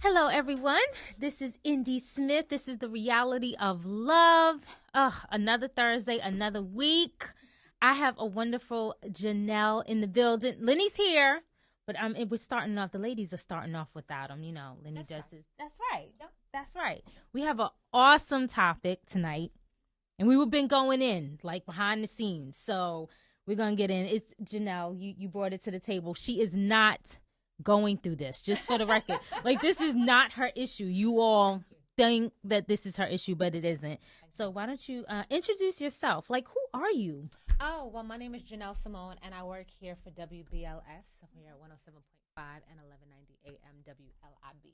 Hello, everyone. This is Indy Smith. This is the reality of love. Another Thursday, another week. I have a wonderful Janelle in the building. Lenny's here, but we're starting off. The ladies are starting off without him. You know, Lenny does his. That's right. That's right. We have an awesome topic tonight, and we've been going in like behind the scenes. So we're gonna get in. It's Janelle. You brought it to the table. She is not going through this, just for the record. Like, this is not her issue. You all think that this is her issue, but it isn't. So why don't you introduce yourself? Like, who are you? Oh, well, my name is Janelle Simone, and I work here for WBLS. We're at 107.5 and 1190 AM WLIB.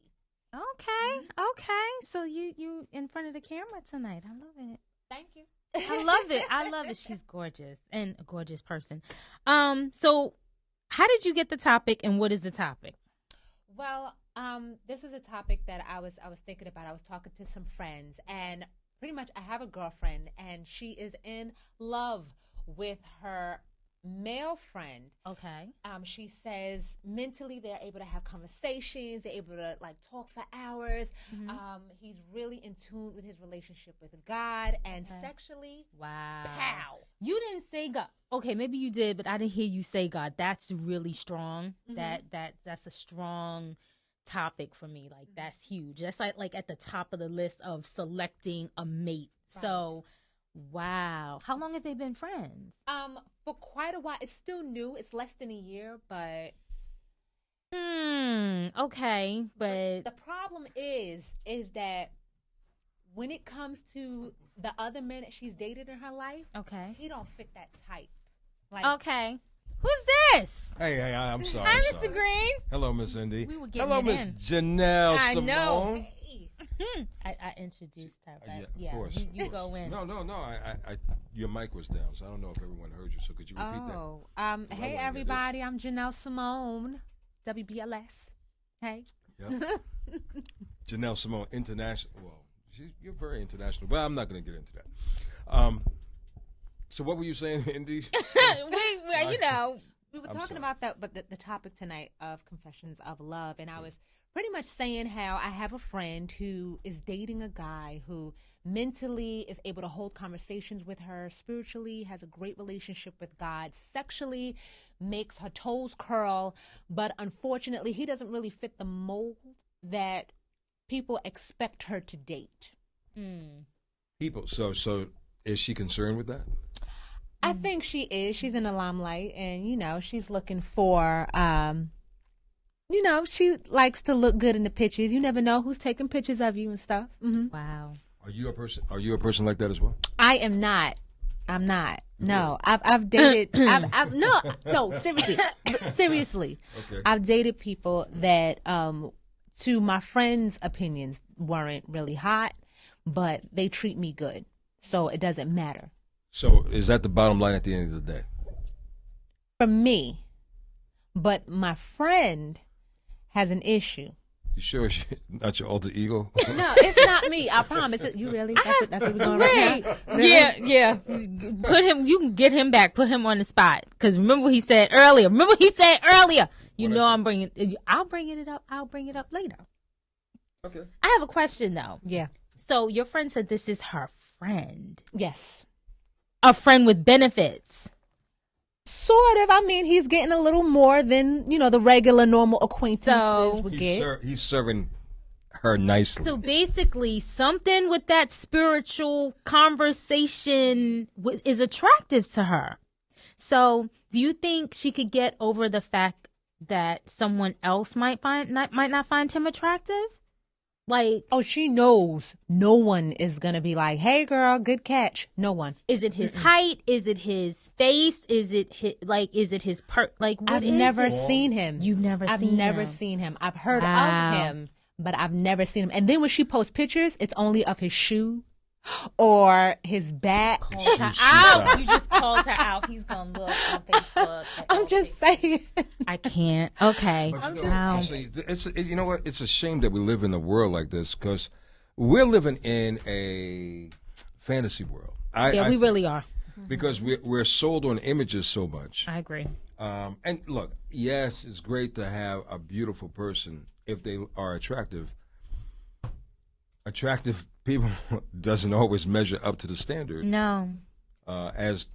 Okay. So you in front of the camera tonight. I love it. Thank you. I love it. She's gorgeous and a gorgeous person. So how did you get the topic, and what is the topic? Well, this was a topic that I was thinking about. I was talking to some friends, and pretty much I have a girlfriend, and she is in love with her male friend. Okay. She says mentally they're able to have conversations. They're able to like talk for hours. Mm-hmm. He's really in tune with his relationship with God, and sexually. Wow. Pow. You didn't say God. Okay, maybe you did, but I didn't hear you say God. That's really strong. Mm-hmm. That's a strong topic for me. Like, that's huge. That's like at the top of the list of selecting a mate. Right. So, wow. How long have they been friends? For quite a while. It's still new. It's less than a year, but okay, but the problem is that when it comes to the other men that she's dated in her life, okay, he don't fit that type. Like, okay. Who's this? Hey, I'm sorry. Hi, I'm Mr. sorry. Green. Hello, Miss Indy. We were getting Hello, it Miss in. Janelle I Simone. know. I introduced her, but yeah, of course. You go in. No. I your mic was down, so I don't know if everyone heard you. So could you repeat that? Hey everybody, I'm Janelle Simone, WBLS. Hey. Yep. Janelle Simone, international. Well, you're very international, but I'm not going to get into that. So what were you saying, Indy? We were talking about that, but the topic tonight of Confessions of Love, and I was pretty much saying how I have a friend who is dating a guy who mentally is able to hold conversations with her, spiritually has a great relationship with God, sexually makes her toes curl, but unfortunately he doesn't really fit the mold that people expect her to date. People, so is she concerned with that? I think she is. She's in the limelight, and she's looking for she likes to look good in the pictures. You never know who's taking pictures of you and stuff. Mm-hmm. Wow. Are you a person like that as well? I am not. I'm not. No, I've dated. No. Seriously. Okay. I've dated people that, to my friends' opinions, weren't really hot, but they treat me good, so it doesn't matter. So is that the bottom line at the end of the day? For me, but my friend has an issue. You sure it's not your alter ego? No, it's not me. I promise. You really? That's what we're going right now? Really? Yeah. Put him. You can get him back. Put him on the spot. Because remember what he said earlier. You know I'm bringing. I'll bring it up. I'll bring it up later. Okay. I have a question though. Yeah. So your friend said this is her friend. Yes. A friend with benefits. Sort of. I mean, he's getting a little more than, the regular normal acquaintances would get. He's serving her nicely. So basically, something with that spiritual conversation is attractive to her. So do you think she could get over the fact that someone else might not find him attractive? Like, oh, she knows no one is going to be like, hey, girl, good catch. No one. Is it his height? Is it his face? Is it his, what I've never seen him. You've never I've seen him? never seen him. I've heard of him, but I've never seen him. And then when she posts pictures, it's only of his shoe or his back. Called her out. You just called her out. He's going to look on Facebook. I'm just saying. I can't. Okay. You know what? It's a shame that we live in a world like this because we're living in a fantasy world. We really are. Because we're sold on images so much. I agree. And look, yes, it's great to have a beautiful person if they are attractive people doesn't always measure up to the standard. No. As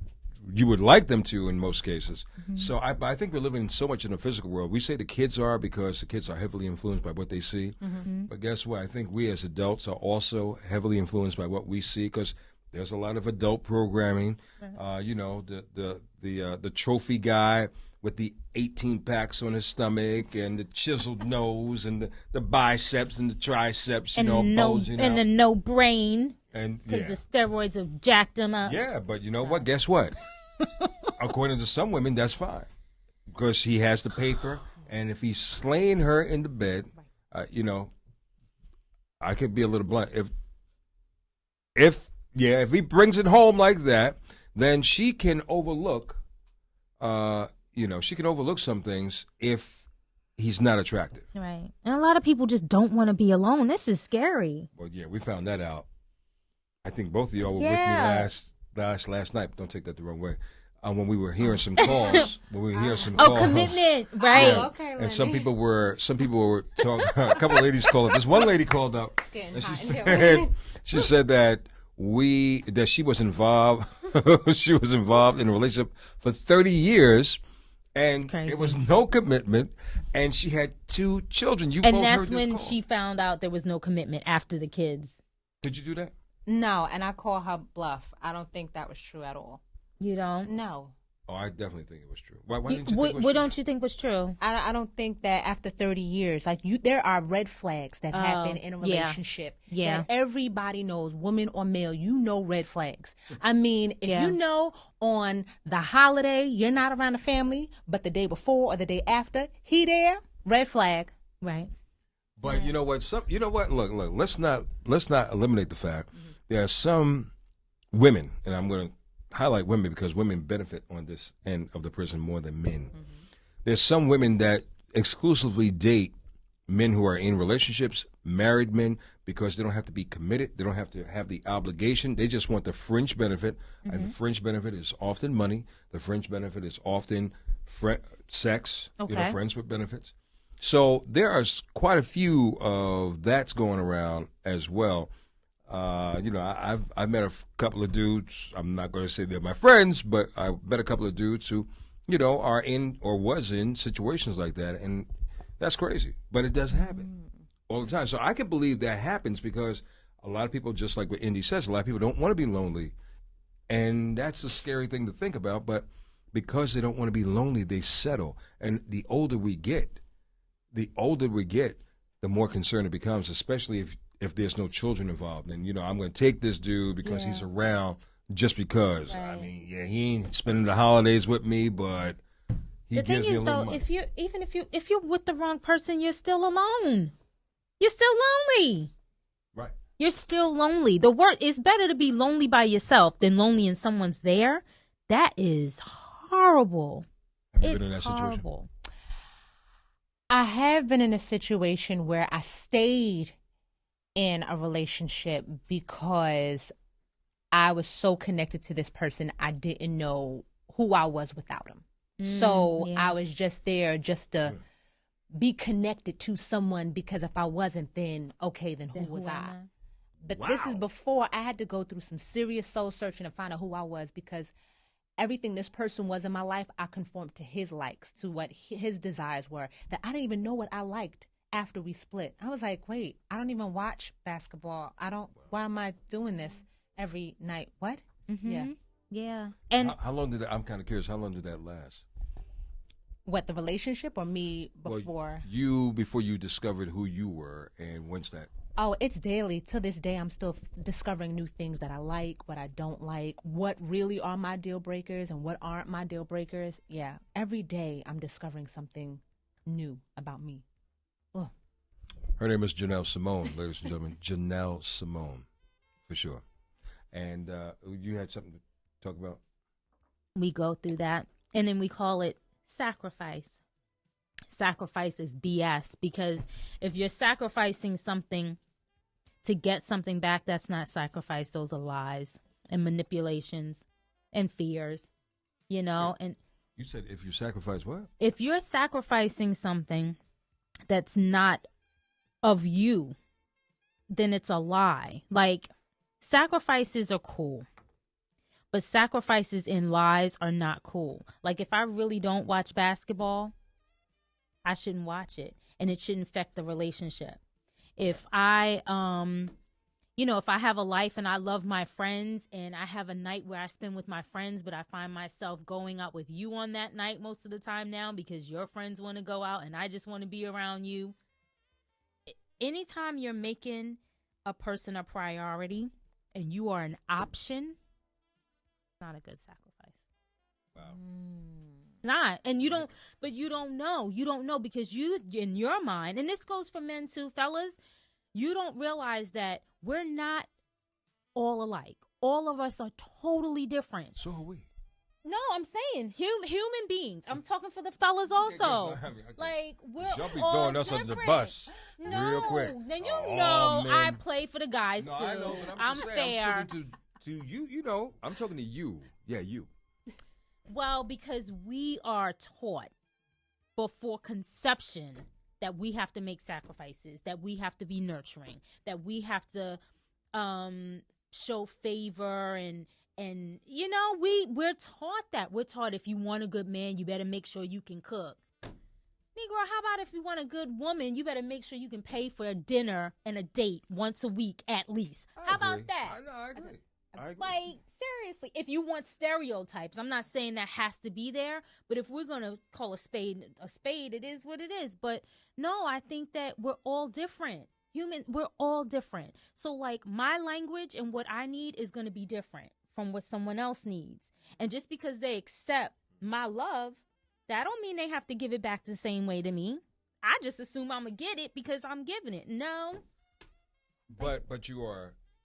you would like them to in most cases. So I think we're living so much in a physical world. We say the kids are because the kids are heavily influenced by what they see. But guess what? I think we as adults are also heavily influenced by what we see because there's a lot of adult programming. You know, the trophy guy with the 18 packs on his stomach and the chiseled nose and the biceps and the triceps, And, you know, bulging and out. the no brain. And Because the steroids have jacked him up. yeah, but you know what? Guess what? According to some women, that's fine because he has the paper, and if he's slaying her in the bed, you know, I could be a little blunt. If he brings it home like that, then she can overlook, she can overlook some things if he's not attractive. Right. And a lot of people just don't want to be alone. This is scary. Well, yeah, we found that out. I think both of y'all were Yeah. with me last night. But don't take that the wrong way. When we were hearing some calls, Commitment, right? Yeah. Okay, And some Lenny. people were talking. A couple of ladies called up. This one lady called up, getting and hot she said that she was involved. She was involved in a relationship for 30 years, and Crazy. it was no commitment, and she had 2 children. You And both that's heard this when call. she found out there was no commitment after the kids. Did you do that? No, and I call her bluff. I don't think that was true at all. You don't? No. Oh, I definitely think it was true. Why didn't you think it What was true? don't you think was true? I don't think that after 30 years, there are red flags that happen in a yeah. relationship. Yeah. That everybody knows, woman or male, you know red flags. I mean, if Yeah. you know on the holiday you're not around the family, but the day before or the day after, he there, red flag. Right. But you know what? Look. Let's not eliminate the fact there are some women, and I'm going to highlight women because women benefit on this end of the prison more than men. There's some women that exclusively date men who are in relationships, married men, because they don't have to be committed. They don't have to have the obligation. They just want the fringe benefit, and the fringe benefit is often money. The fringe benefit is often sex. Okay. Friends with benefits. So there are quite a few of that's going around as well. I've met a couple of dudes. I'm not going to say they're my friends, but I met a couple of dudes who, are in or was in situations like that, and that's crazy. But it does happen all the time. So I can believe that happens because a lot of people, just like what Indy says, a lot of people don't want to be lonely, and that's a scary thing to think about. But because they don't want to be lonely, they settle. And the older we get, the more concerned it becomes, especially if there's no children involved. And, I'm going to take this dude because he's around just because. Right. I mean, he ain't spending the holidays with me, but he The gives thing me a is, little though, money. if you're with the wrong person, you're still alone. You're still lonely. Right. You're still lonely. The word it's better to be lonely by yourself than lonely and someone's there. That is horrible. Have you It's been in that situation? horrible. I have been in a situation where I stayed in a relationship because I was so connected to this person, I didn't know who I was without him. So yeah. I was just there just to be connected to someone because if I wasn't, then who was am I? But this is before I had to go through some serious soul searching to find out who I was because everything this person was in my life, I conformed to his likes, to what his desires were, that I didn't even know what I liked after we split. I was like, wait, I don't even watch basketball. Why am I doing this every night? What? Yeah. Yeah. And How long did I'm kind of curious, how long did that last? What, the relationship or me before? Well, before you discovered who you were, and when's that? Oh, it's daily. To this day, I'm still discovering new things that I like, what I don't like, what really are my deal breakers and what aren't my deal breakers. Yeah, every day I'm discovering something new about me. Ugh. Her name is Janelle Simone, ladies and gentlemen. Janelle Simone, for sure. And you had something to talk about? we go through that. And then we call it sacrifice. Sacrifice is BS, because if you're sacrificing something to get something back, that's not sacrifice. Those are lies and manipulations and fears, you know. And you said if you sacrifice what? if you're sacrificing something that's not of you, then it's a lie. Like, sacrifices are cool, but sacrifices in lies are not cool. Like, if I really don't watch basketball, I shouldn't watch it, and it shouldn't affect the relationship. If I, if I have a life and I love my friends and I have a night where I spend with my friends, but I find myself going out with you on that night most of the time now because your friends want to go out and I just want to be around you. Anytime you're making a person a priority and you are an option, it's not a good sacrifice. Wow. Not. And you don't know because you, in your mind, and this goes for men too, fellas, you don't realize that we're not all alike. All of us are totally different. So are we. No, I'm saying human beings. I'm talking for the fellas also. Okay. Like, we're Y'all be all throwing us different. under the bus real quick. Then Oh, man. I play for the guys No, too. I know, but I'm just saying, fair. I'm speaking to you. You know, I'm talking to you. Yeah, you. Well, because we are taught before conception that we have to make sacrifices, that we have to be nurturing, that we have to show favor and we're taught that. We're taught if you want a good man, you better make sure you can cook. Negro, how about if you want a good woman, you better make sure you can pay for a dinner and a date once a week at least. How about that? I agree. Like, seriously, if you want stereotypes, I'm not saying that has to be there, but if we're going to call a spade, it is what it is. But no, I think that we're all different. We're all different. So, like, my language and what I need is going to be different from what someone else needs. And just because they accept my love, that don't mean they have to give it back the same way to me. I just assume I'm going to get it because I'm giving it. No. But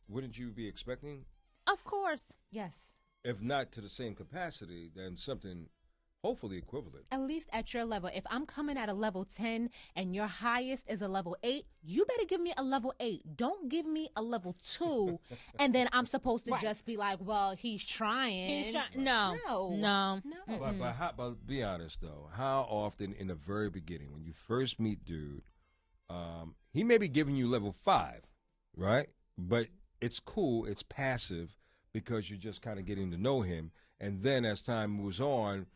wouldn't you be expecting? Of course. Yes. If not to the same capacity, then something hopefully equivalent. At least at your level. If I'm coming at a level 10 and your highest is a level 8, you better give me a level 8. Don't give me a level 2 and then I'm supposed to just be like, well, he's trying. No. But be honest though. How often in the very beginning when you first meet dude, he may be giving you level 5, right? But it's cool, it's passive because you're just kind of getting to know him. And then as time moves on,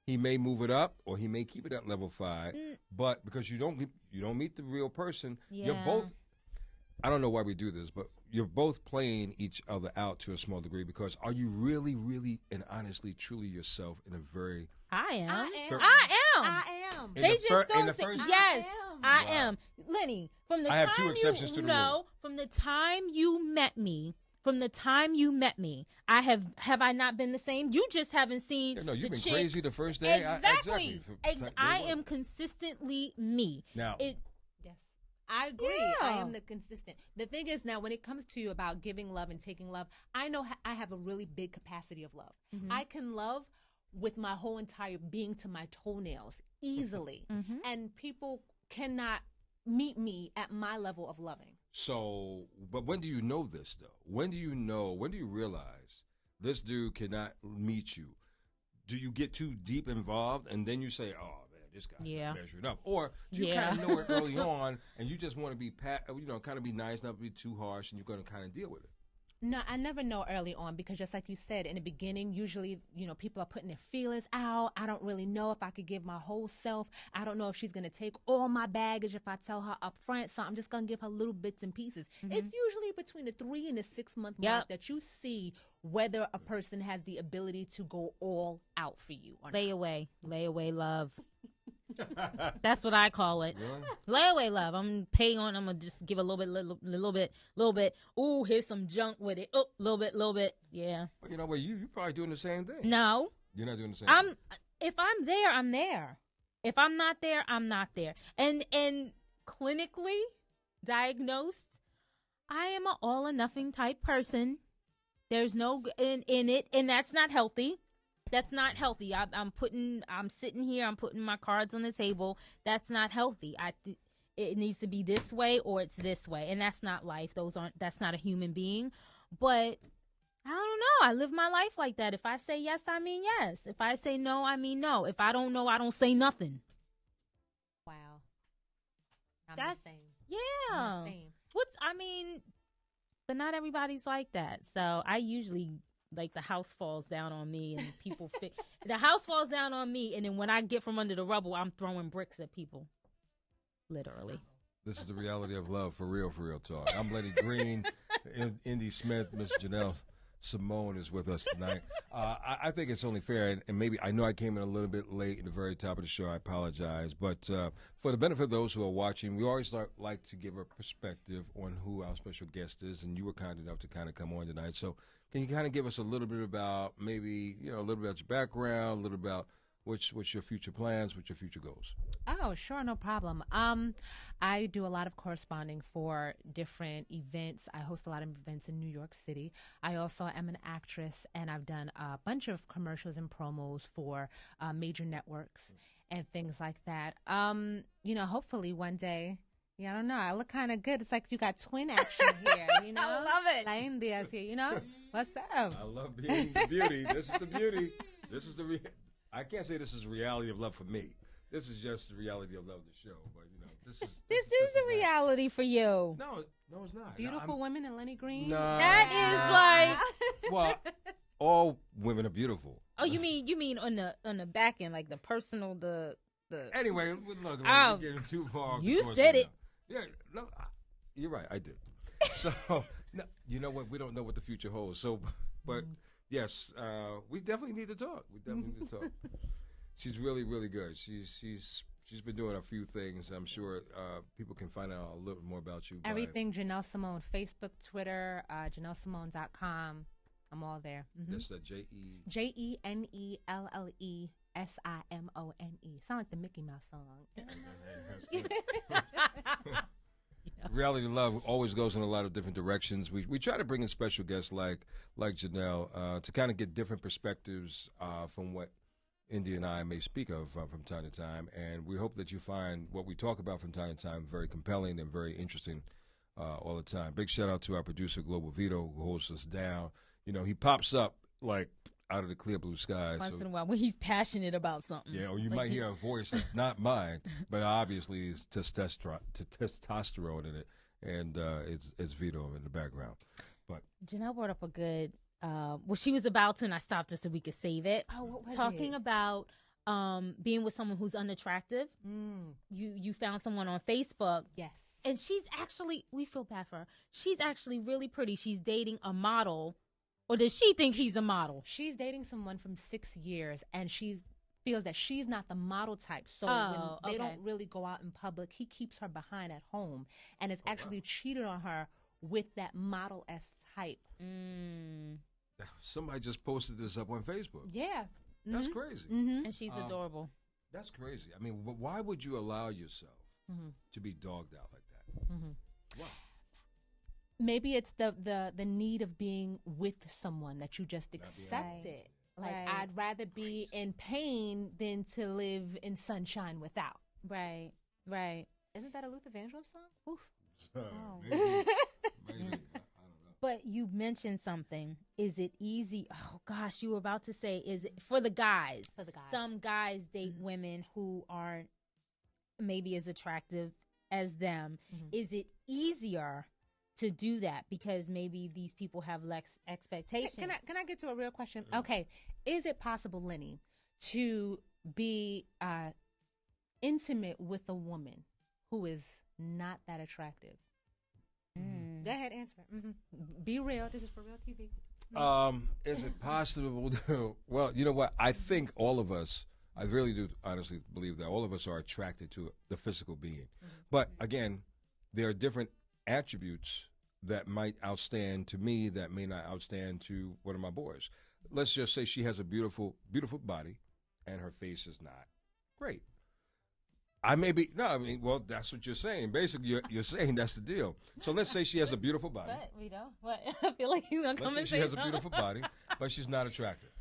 he may move it up or he may keep it at level 5. But because you don't meet the real person, you're both, I don't know why we do this, but you're both playing each other out to a small degree because are you really, really and honestly, truly yourself in a very... I am. They just don't say, yes, I am. Lenny, from the I have 2 exceptions to the rule. From the time you met me, have I not been the same? You just haven't seen. Yeah, no, you've been chick. crazy the first day. Exactly. I am consistently me. Now, yes, I agree. Yeah. I am the consistent. The thing is now, when it comes to you about giving love and taking love, I know I have a really big capacity of love. Mm-hmm. I can love with my whole entire being to my toenails easily, and people cannot meet me at my level of loving. So, but when do you know this, though? When do you realize this dude cannot meet you? Do you get too deep involved and then you say, oh, man, this guy measuring up? Or do you kind of know it early on and you just want to be, kind of be nice, not be too harsh, and you're going to kind of deal with it? No, I never know early on because just like you said, in the beginning, usually, people are putting their feelers out. I don't really know if I could give my whole self. I don't know if she's going to take all my baggage if I tell her up front. So I'm just going to give her little bits and pieces. Mm-hmm. It's usually between the 3 and the 6 month mark that you see whether a person has the ability to go all out for you or not. Layaway love. That's what I call it. Really? Layaway love. I'm gonna just give a little bit. Ooh, here's some junk with it. Oh, little bit. Yeah. Well, you know what? You're probably doing the same thing. No. You're not doing the same thing. If I'm there, I'm there. If I'm not there, I'm not there. And clinically diagnosed, I am an all or nothing type person. There's no in it, and that's not healthy. That's not healthy. I'm sitting here. I'm putting my cards on the table. That's not healthy. It needs to be this way or it's this way, and that's not life. That's not a human being. But I don't know. I live my life like that. If I say yes, I mean yes. If I say no, I mean no. If I don't know, I don't say nothing. Wow. I'm the same. Yeah. Fame. But not everybody's like that. So I usually like the house falls down on me and people the house falls down on me, and then when I get from under the rubble, I'm throwing bricks at people. Literally. This is the reality of love, for real talk. I'm Lenny Green. Indy Smith, Miss Janelle Simone is with us tonight. I think it's only fair, and maybe I know I came in a little bit late in the very top of the show. I apologize. But for the benefit of those who are watching, we always like to give a perspective on who our special guest is, and you were kind enough to kind of come on tonight. So can you kind of give us a little bit about maybe, a little bit about your background, a little about what's your future plans, what's your future goals? Oh, sure, no problem. I do a lot of corresponding for different events. I host a lot of events in New York City. I also am an actress, and I've done a bunch of commercials and promos for major networks and things like that. Hopefully one day. Yeah, I don't know. I look kind of good. It's like you got twin action here, I love it. La India's here, What's up? I love being the beauty. This is the beauty. This is I can't say this is reality of love for me. This is just the reality of love, the show. But this is a reality for you. No, it's not. Beautiful women and Lenny Green. No, That is like. Well, all women are beautiful. Oh, you mean on the back end, like the personal, the. Anyway, look, we're getting too far. You said it. Yeah, no, you're right. I did. So, no, you know what? We don't know what the future holds. So, but yes, we definitely need to talk. She's really, really good. She's been doing a few things. I'm sure people can find out a little more about you. Everything Janelle Simone, Facebook, Twitter, JanelleSimone.com. I'm all there. Mm-hmm. That's the JENELLESIMONE. Sound like the Mickey Mouse song. Reality of Love always goes in a lot of different directions. We try to bring in special guests like Janelle to kind of get different perspectives from what Indy and I may speak of from time to time, and we hope that you find what we talk about from time to time very compelling and very interesting all the time. Big shout out to our producer Global Vito, who holds us down. He pops up like out of the clear blue skies once in a while when he's passionate about something. Yeah, or you might hear a voice that's not mine, but obviously it's testosterone in it, and it's Vito in the background. But Janelle brought up a good. She was about to, and I stopped her so we could save it. Oh, what was Talking it? about being with someone who's unattractive. You found someone on Facebook. Yes. And she's actually, we feel bad for her. She's actually really pretty. She's dating a model. Or does she think he's a model? She's dating someone from 6 years, and she feels that she's not the model type. So when they don't really go out in public, he keeps her behind at home, and it's actually cheated on her with that model-esque type. Somebody just posted this up on Facebook. Yeah. That's crazy. And she's adorable. That's crazy. I mean, why would you allow yourself to be dogged out like that? Wow. Maybe it's the need of being with someone that you just accept it. Like, I'd rather be in pain than to live in sunshine without. Right. Isn't that a Luther Vandross song? Oof. Maybe. I don't know. But you mentioned something. Is it easy? Oh, gosh, you were about to say, is it for the guys? For the guys. Some guys date women who aren't maybe as attractive as them. Is it easier to do that because maybe these people have less expectations? Can I get to a real question? Okay. Is it possible, Lenny, to be intimate with a woman who is not that attractive? Go ahead, answer. Be real. This is for real TV. Is it possible to? Well, you know what? I think all of us, I really do honestly believe that all of us are attracted to the physical being. But again, there are different attributes that might outstand to me that may not outstand to one of my boys. Let's just say she has a beautiful, beautiful body and her face is not great. I may be, well, that's what you're saying. Basically, you're saying that's the deal. So let's say she has a beautiful body. What? We don't? What? I feel like he's going to come and say she has a beautiful body, but she's not attractive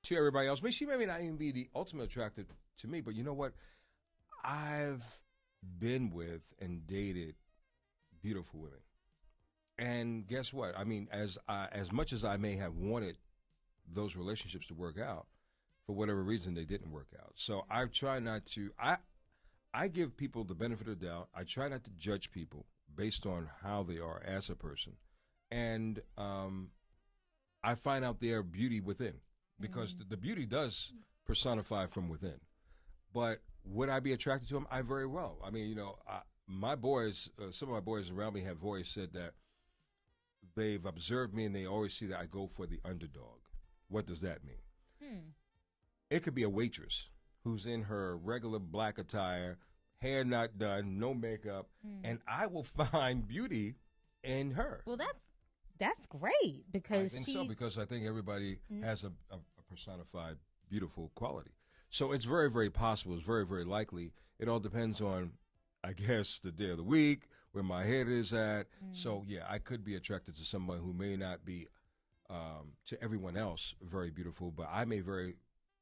to everybody else. She may not even be the ultimate attractive to me, but you know what? I've been with and dated beautiful women. And guess what? I mean, as much as I may have wanted those relationships to work out, for whatever reason, they didn't work out. So I try not to. I give people the benefit of the doubt. I try not to judge people based on how they are as a person, and I find out their beauty within, because the beauty does personify from within. But would I be attracted to them? I very well. I mean, my boys, some of my boys around me have always said that they've observed me and they always see that I go for the underdog. What does that mean? It could be a waitress who's in her regular black attire, hair not done, no makeup, and I will find beauty in her. Well, that's great, because I think so, because I think everybody has a personified, beautiful quality. So it's very, very possible. It's very, very likely. It all depends on, I guess, the day of the week, where my head is at. So, yeah, I could be attracted to someone who may not be, to everyone else, very beautiful, but I may very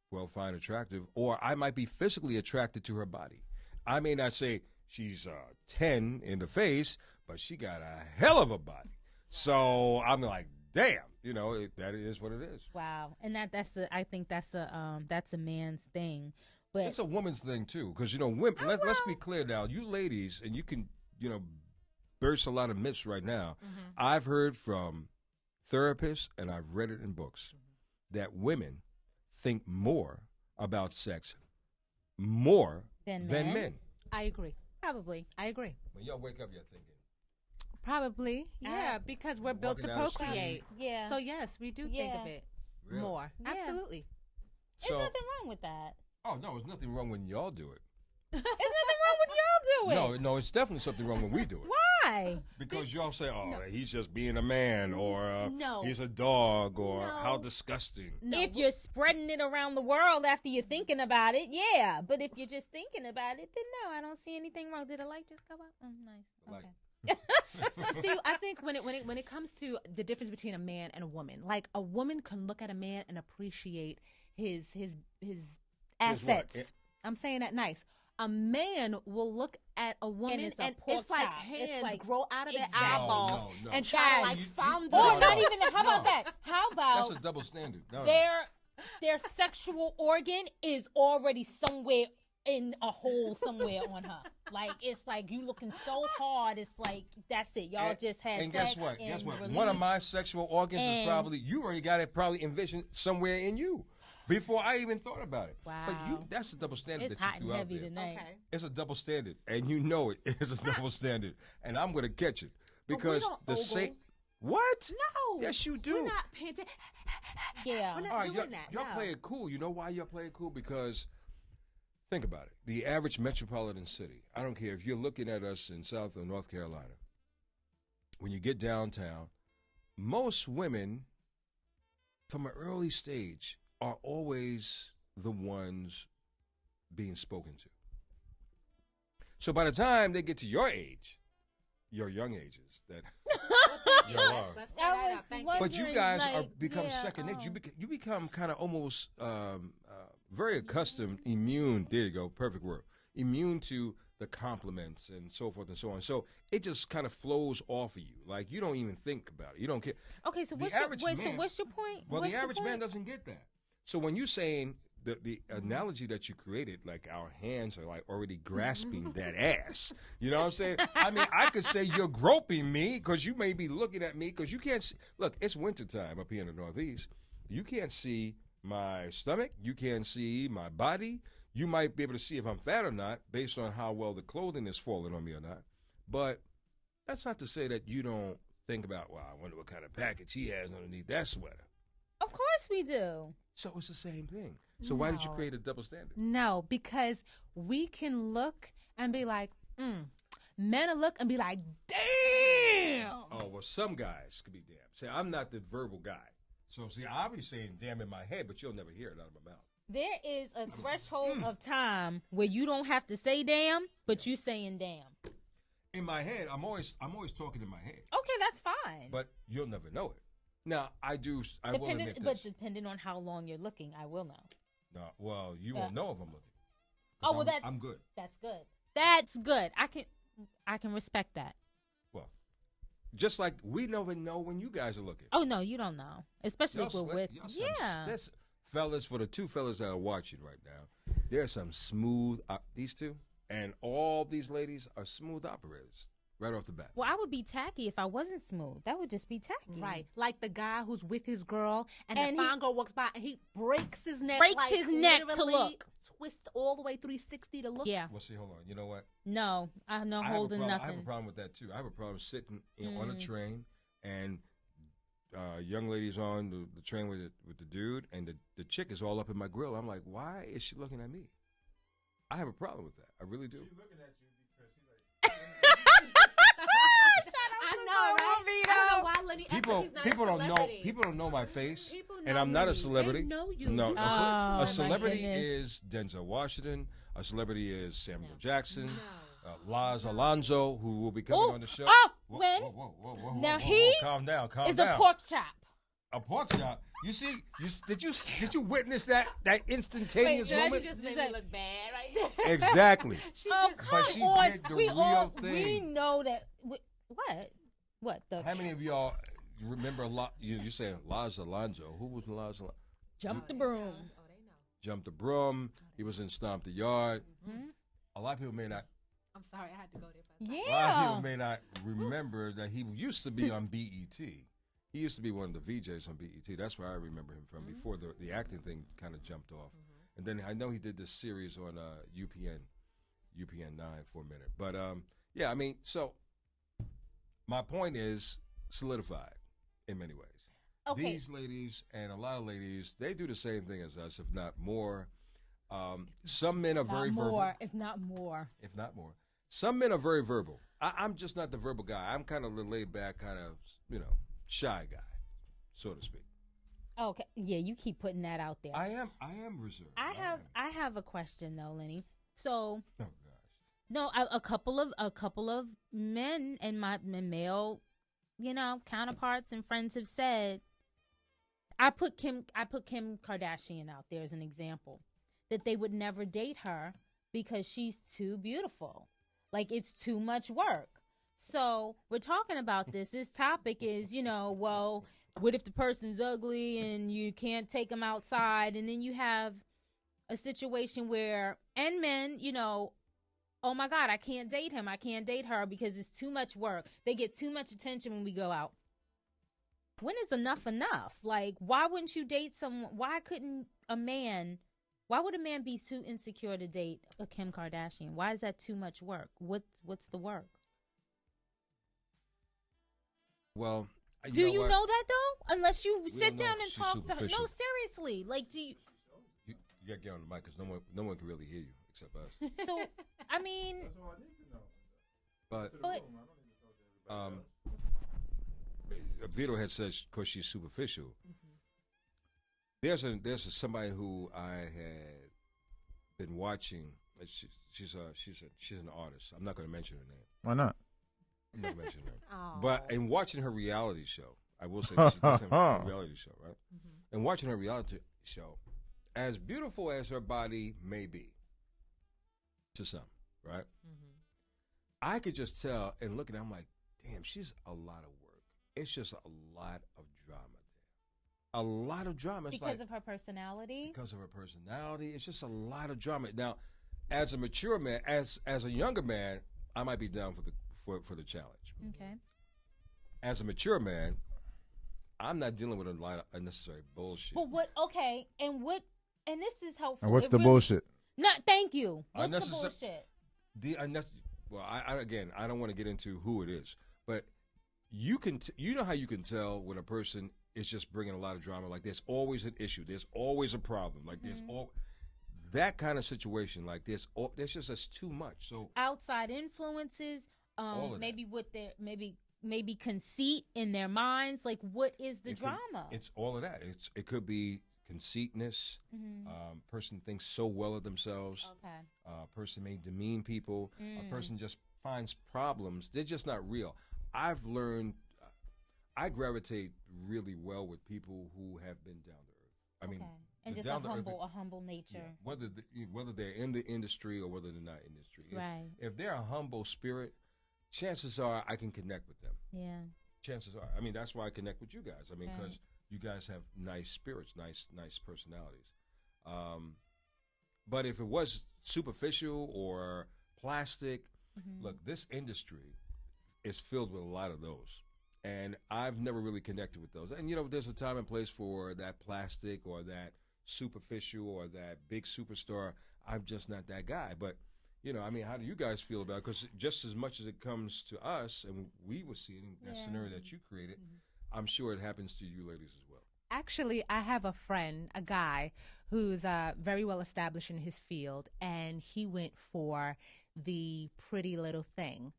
well find attractive, or I might be physically attracted to her body. I may not say she's 10 in the face, but she got a hell of a body. So I'm like, damn, that is what it is. Wow, and I think that's a man's thing, but it's a woman's thing too, because women. Let's be clear now, you ladies, and you can burst a lot of myths right now. I've heard from therapists, and I've read it in books, that women think more about sex more than men. I agree. Probably. I agree. When y'all wake up, you're thinking. Probably, yeah, because we're built to procreate. Yeah. So yes, we do think of it more. Yeah. Absolutely. There's nothing wrong with that. Oh no, there's nothing wrong when y'all do it. There's nothing wrong with y'all doing. No, it's definitely something wrong when we do it. Why? Because y'all say, he's just being a man, or he's a dog, or how disgusting. No. If you're spreading it around the world after you're thinking about it, yeah. But if you're just thinking about it, then no, I don't see anything wrong. Did a light just go up? Oh, nice. Okay. See, I think when it comes to the difference between a man and a woman, like a woman can look at a man and appreciate his assets. I'm saying that nice. A man will look at a woman and it's like hands grow out of their eyeballs and try to fondle. Or not even. How about that? How about that's a double standard. No. Their sexual organ is already somewhere in a hole somewhere on her. Like, it's like you looking so hard. It's like, that's it. Y'all just had and sex. Guess what? One of my sexual organs is probably, you already got it probably envisioned somewhere in you before I even thought about it. Wow. But that's a double standard it's that hot you and threw heavy out there. tonight. Okay. It's a double standard, and you know it is a double standard, and I'm going to catch it. Because the same... What? No. Yes, you do. We're not panting. Yeah. We're not doing that. Y'all play it cool. You know why y'all play it cool? Because... think about it. The average metropolitan city, I don't care if you're looking at us in South or North Carolina, when you get downtown, most women from an early stage are always the ones being spoken to. So by the time they get to your age, your young ages, that you are. But you guys are become second nature. You become kind of almost very accustomed, immune. There you go, perfect word. Immune to the compliments and so forth and so on. So it just kind of flows off of you. Like you don't even think about it. You don't care. Okay, so what's your point? Well, what's the average man doesn't get that. So when you're saying the analogy that you created, like our hands are like already grasping that ass. You know what I'm saying? I mean, I could say you're groping me because you may be looking at me because you can't see. Look, it's wintertime up here in the Northeast. You can't see my stomach. You can't see my body. You might be able to see if I'm fat or not based on how well the clothing is falling on me or not. But that's not to say that you don't think about, well, I wonder what kind of package he has underneath that sweater. Of course we do. So it's the same thing. So why did you create a double standard? No, because we can look and be like, men will look and be like, damn. Oh, well, some guys could be damn. See, I'm not the verbal guy. So, see, I'll be saying damn in my head, but you'll never hear it out of my mouth. There is a threshold of time where you don't have to say damn, but you saying damn. In my head, I'm always talking in my head. Okay, that's fine. But you'll never know it. Now, I will admit this. But depending on how long you're looking, I will know. No, well, you won't know if I'm looking. Oh, well, I'm good. That's good. That's good. I can respect that. Well, just like we never know when you guys are looking. Oh no, you don't know, especially if we're with. Fellas, for the two fellas that are watching right now, there's some smooth. These two, And all these ladies are smooth operators right off the bat. Well, I would be tacky if I wasn't smooth. That would just be tacky. Right. Like the guy who's with his girl and And the fine girl walks by and he breaks his neck. Breaks like, his neck to literally look. Twists all the way 360 to look. Yeah. Well, see, hold on. You know what? No, I'm not I have a holding problem- nothing. I have a problem with that, too. I have a problem sitting on a train and young ladies on the train with the dude, and the chick is all up in my grill. I'm like, why is she looking at me? I have a problem with that. I really do. She's looking at you because she's like. I know, right? I don't know why Lenny acts like he's not People a don't know. celebrity. People don't know my face, People and know I'm not a Lenny. celebrity. They know you. No, You Oh, a celebrity my is Denzel Washington. A celebrity is Samuel Jackson. Laz Alonso, who will be coming on the show. Oh, Whoa, when? whoa, Now whoa, he calm down, calm Is down. a pork chop. A pork chop. You see? Did you witness that instantaneous Wait, She moment? just made me look bad right there. Exactly. Oh, come But she on. did the we real all thing. we know that. What? What the? How many of y'all remember you saying Laz Alonso? Who was Laz Alonso? Jump the broom. Oh, they know. Jumped the Broom. He was in Stomp the Yard. Mm-hmm. A lot of people may not. I'm sorry, I had to go there. A lot of Yeah. people may not remember that he used to be on BET. He used to be one of the VJs on BET. That's where I remember him from before the acting thing kind of jumped off. And then I know he did this series on UPN 9 for a minute. But yeah, I mean, so my point is solidified in many ways. Okay. These ladies and a lot of ladies, they do the same thing as us, if not more. Some men are very Not verbal. more, if not more. If not more. Some men are very verbal. I'm just not the verbal guy. I'm kind of the laid back, kind of, shy guy, so to speak. Okay. Yeah, you keep putting that out there. I am reserved. I have a question though, Lenny. So Oh gosh. no, a couple of men and my male, counterparts and friends have said. I put Kim Kardashian out there as an example, that they would never date her because she's too beautiful. Like, it's too much work. So we're talking about this. This topic is, well, what if the person's ugly and you can't take them outside? And then you have a situation where, and men, oh my God, I can't date him. I can't date her because it's too much work. They get too much attention when we go out. When is enough enough? Like, why wouldn't you date someone? Why would a man be too insecure to date a Kim Kardashian? Why is that too much work? What's the work? Well, Do you what? know that though? Unless you sit don't know down if and she's talk to her. No, superficial. seriously. Like, do you? You got to get on the mic because no one can really hear you except us. So, I mean, That's all I need to know. But To the But- room. I don't need to talk to everybody else. Vito had said because she's superficial. There's somebody who I had been watching. She's an artist. I'm not going to mention her name. Why not? I'm not going to mention her name. Oh. But in watching her reality show, I will say that she does have a reality show, right? And watching her reality show, as beautiful as her body may be, to some, right? I could just tell and look at her, I'm like, damn, she's a lot of work. It's just a lot of drama there. A lot of drama. It's because like, of her personality. because of her personality, it's just a lot of drama. Now, as a mature man, as a younger man, I might be down for the challenge. Okay. As a mature man, I'm not dealing with a lot of unnecessary bullshit. But what? Okay, and this is helpful. And what's It the really- bullshit? Not. Thank you. What's the Unnecessary- bullshit? Well, I don't want to get into who it is, but you know how you can tell when a person is just bringing a lot of drama. Like, there's always an issue, there's always a problem. Like, there's all that kind of situation. Like, there's just that's too much. So Outside influences. All of Maybe with their maybe conceit in their minds. Like, what is the drama? It's all of that. It could be conceitness. Person thinks so well of themselves. Okay. Person may demean people. A person just finds problems. They're just not real. I've learned. I gravitate really well with people who have been down to earth. I mean, And the just a humble nature. yeah, whether they're in the industry or whether they're not in the industry. Right. If they're a humble spirit, chances are I can connect with them. Yeah. Chances are. I mean, that's why I connect with you guys. I mean, Right. because you guys have nice spirits, nice personalities. But if it was superficial or plastic. Look, this industry is filled with a lot of those. And I've never really connected with those. And, there's a time and place for that plastic or that superficial or that big superstar. I'm just not that guy. But, how do you guys feel about it? Because just as much as it comes to us, and we will see it in that scenario that you created, I'm sure it happens to you ladies as well. Actually, I have a friend, a guy, who's very well established in his field, and he went for the Pretty Little Thing.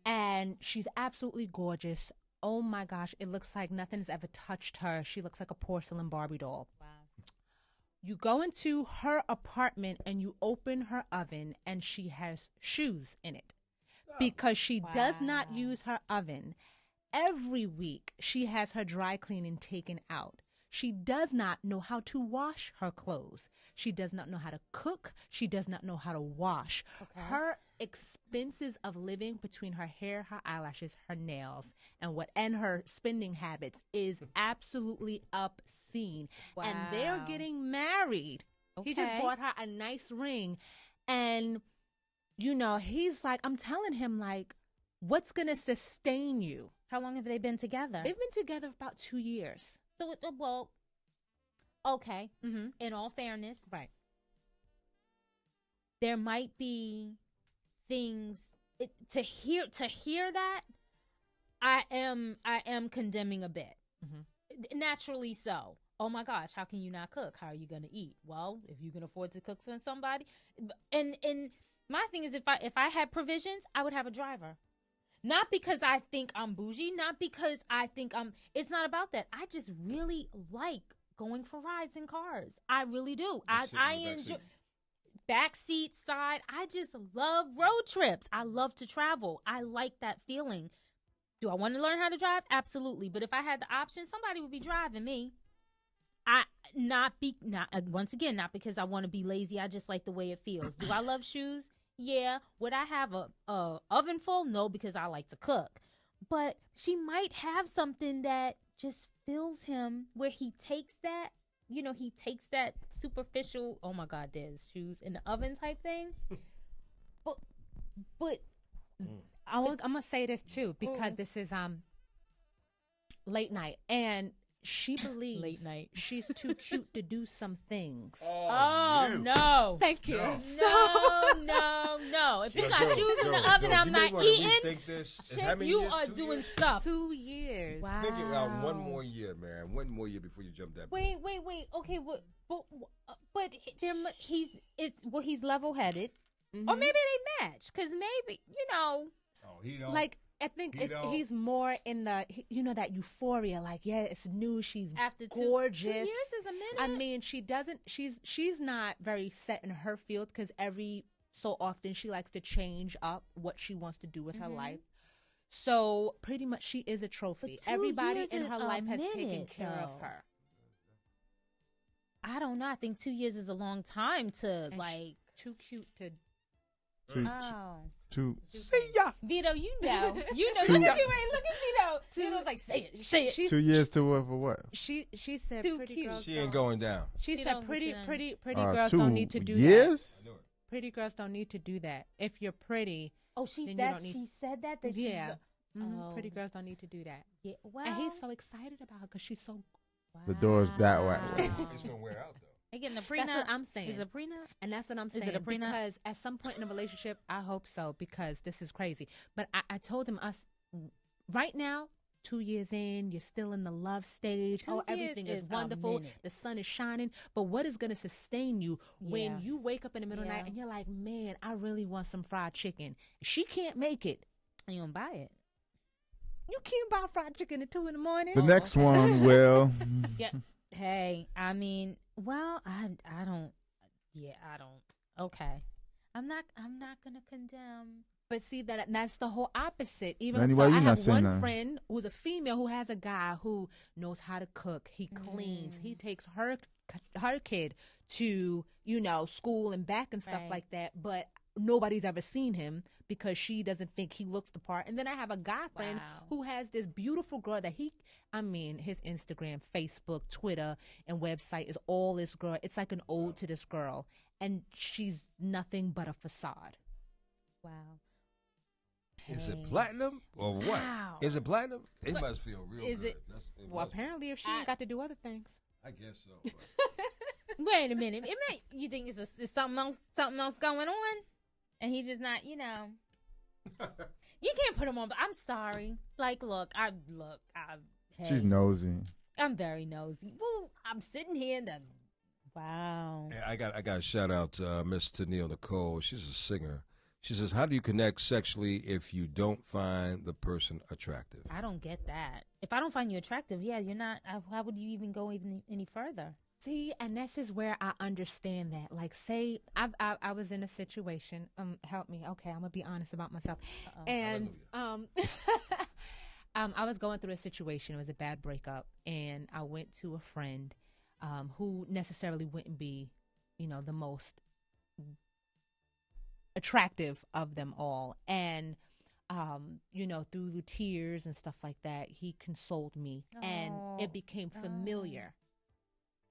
And she's absolutely gorgeous. Oh my gosh, it looks like nothing's ever touched her. She looks like a porcelain Barbie doll. Wow. You go into her apartment and you open her oven and she has shoes in it because she does not use her oven. Every week she has her dry cleaning taken out. She does not know how to wash her clothes. She does not know how to cook. She does not know how to wash. Okay. Her expenses of living between her hair, her eyelashes, her nails, and her spending habits is absolutely obscene. Wow. And they're getting married. Okay. He just bought her a nice ring. And, he's like, I'm telling him, like, what's going to sustain you? How long have they been together? They've been together for about 2 years. So, well, okay. In all fairness, right? There might be things to hear that. I am condemning a bit. Naturally so. Oh my gosh, how can you not cook? How are you going to eat? Well, if you can afford to cook for somebody, and my thing is, if I had provisions, I would have a driver. Not because I think I'm bougie, not because I think it's not about that. I just really like going for rides in cars. I really do. I enjoy back seat, side. I just love road trips. I love to travel. I like that feeling. Do I want to learn how to drive? Absolutely. But if I had the option, somebody would be driving me. Once again, not because I want to be lazy. I just like the way it feels. Do I love shoes? Yeah. Would I have a oven full? No, because I like to cook. But she might have something that just fills him where he takes that, he takes that superficial, oh my God, there's shoes in the oven type thing. But I'm going to say this too, because this is late night. And she believes late night. She's too cute to do some things. Oh, no. Thank you. No. If you got shoes in the oven, I'm not eating. You are doing stuff. 2 years. Wow. Think about 1 more year, man. 1 more year before you jump that. Wait. Okay, but he's level-headed, or maybe they match, because maybe Oh, he don't. Like, I think he's more in the, that euphoria. Like, yeah, it's new. She's after gorgeous. 2 years is a minute. I mean, she's not very set in her field, because every so often she likes to change up what she wants to do with her life. So pretty much she is a trophy. Everybody in her life has taken care of her. I don't know. I think 2 years is a long time to too cute to. See ya, Vito. You know. Look at Vito. Vito's like, say it. 2 years to what for what? She said too pretty cute. girls. She ain't going down. She said pretty girls 2 don't need to do years? that. Pretty girls don't need to do that. If you're pretty, she said that. pretty girls don't need to do that. Yeah. Well, and he's so excited about her because she's so. Wow. The door's that way. It's gonna wear out though. They getting a prenup. That's what I'm saying. Is it a prenup? And that's what I'm saying. Is it a prenup? Because at some point in a relationship, I hope so, because this is crazy. But I told him, right now, 2 years in, you're still in the love stage. Everything is wonderful. The sun is shining. But what is going to sustain you when you wake up in the middle of the night and you're like, man, I really want some fried chicken. She can't make it. You don't buy it. You can't buy fried chicken at 2 a.m. The next one will. Yeah. Hey, I mean, well, I don't. Yeah, I don't. Okay, I'm not gonna condemn. But see, that's the whole opposite. Even Anyway, so, I have one that. friend who's a female who has a guy who knows how to cook. He cleans. He takes her kid to school and back and stuff like that. But nobody's ever seen him because she doesn't think he looks the part. And then I have a guy friend who has this beautiful girl that his Instagram, Facebook, Twitter, and website is all this girl. It's like an ode to this girl. And she's nothing but a facade. Wow. Is it Hey. platinum or what? Wow. Is it platinum? It Look, must feel real is good. it- Well, apparently, if she ain't got to do other things. I guess so. Wait a minute. You think it's something else going on? And he just not, You can't put him on, but I'm sorry. Like, She's nosy. I'm very nosy. Well, I'm sitting here in the wow. Hey, I got to shout out Miss Tennille Nicole. She's a singer. She says, "How do you connect sexually if you don't find the person attractive?" I don't get that. If I don't find you attractive, yeah, you're not. How would you even go even any further? See, and this is where I understand that. Like, say I was in a situation. Help me. Okay, I'm gonna be honest about myself. Uh-oh. And I was going through a situation. It was a bad breakup, and I went to a friend who necessarily wouldn't be, the most attractive of them all. And through the tears and stuff like that, he consoled me, and it became familiar.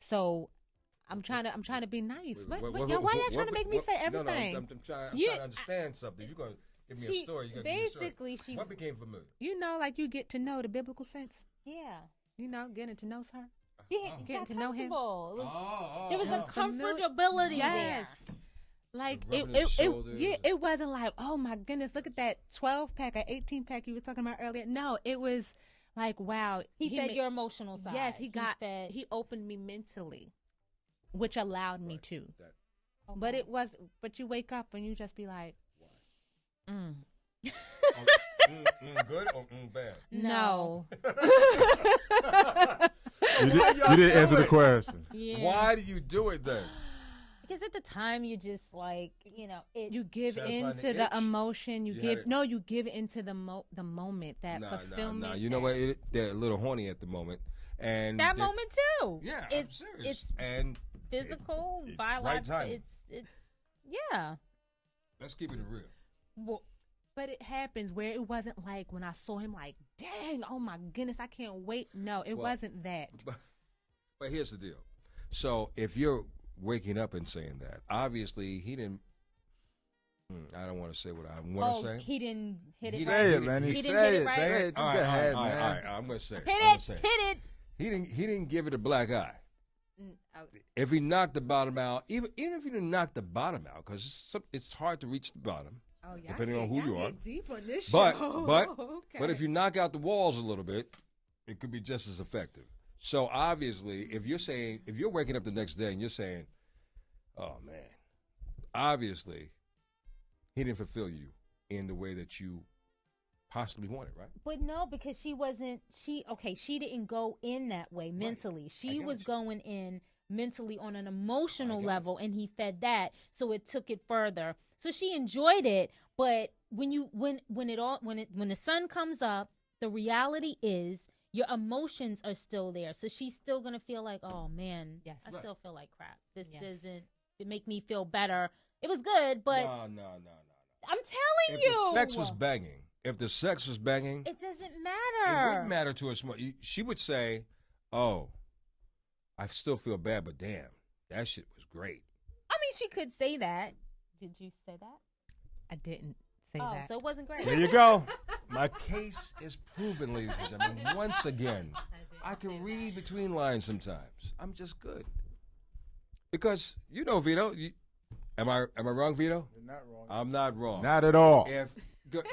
So I'm trying to be nice. Why y'all trying to make me say everything? I'm trying You- to understand something. You're going to give me a story. You're gonna give me a story. Basically, she. What became familiar? Like you get to know the biblical sense. Yeah. Getting to know her. Yeah, Oh. getting to know him. There was a comfortability Yes. there. Like Rubbing his shoulders. it wasn't like, oh my goodness, look at that 12-pack or 18-pack you were talking about earlier. No, it was like, wow. He fed your emotional side. Yes, fed. he opened me mentally, which allowed me to. Okay. But you wake up and you just be like, Good or bad? no. You didn't answer the question. Yeah. Why do you do it then? Because at the time you just like, it. You give Satisfying into the the itch? emotion. You You had give into the moment, that fulfillment. Nah. You know what? They're a little horny at the moment, and that moment too. Yeah, I'm it's serious. it's and physical, it's biological. right timing. It's yeah. Let's keep it real. Well, But it happens where it wasn't like when I saw him, like, dang, oh my goodness, I can't wait. No, it wasn't that. But here's the deal. So if you're waking up and saying that, obviously he didn't. I don't want to say what I want to say. he didn't hit it. He right. Say it, Lenny. He didn't Say hit it. it right. Say it. Just All go right, ahead, all man. right. I'm going to say it. Hit it. He didn't give it a black eye. Oh, If he knocked the bottom out, even if he didn't knock the bottom out, because it's hard to reach the bottom. Oh, yeah. Depending on who you are. Deep on this But show. but Okay. if you knock out the walls a little bit, it could be just as effective. So obviously, if you're waking up the next day and you're saying, "Oh man," obviously, he didn't fulfill you in the way that you possibly wanted, right? But no, because she didn't go in that way mentally. She get was you. going in mentally on an emotional I get level, and he fed that, so it took it further. So she enjoyed it, but when the sun comes up, the reality is your emotions are still there. So she's still gonna feel like, oh man, Yes. I Right. still feel like crap. This Yes. doesn't make me feel better. It was good, but No. I'm telling If you, the sex was banging, it doesn't it matter. wouldn't matter to us more. She would say, "Oh, I still feel bad, but damn, that shit was great." I mean, she could say that. Did you say that? I didn't say Oh, that. so it wasn't great. There you go. My case is proven, ladies and gentlemen. Once again, I can read between lines sometimes. I'm just good. Because Vito. Am I wrong, Vito? You're not wrong. I'm not wrong. Not at all. If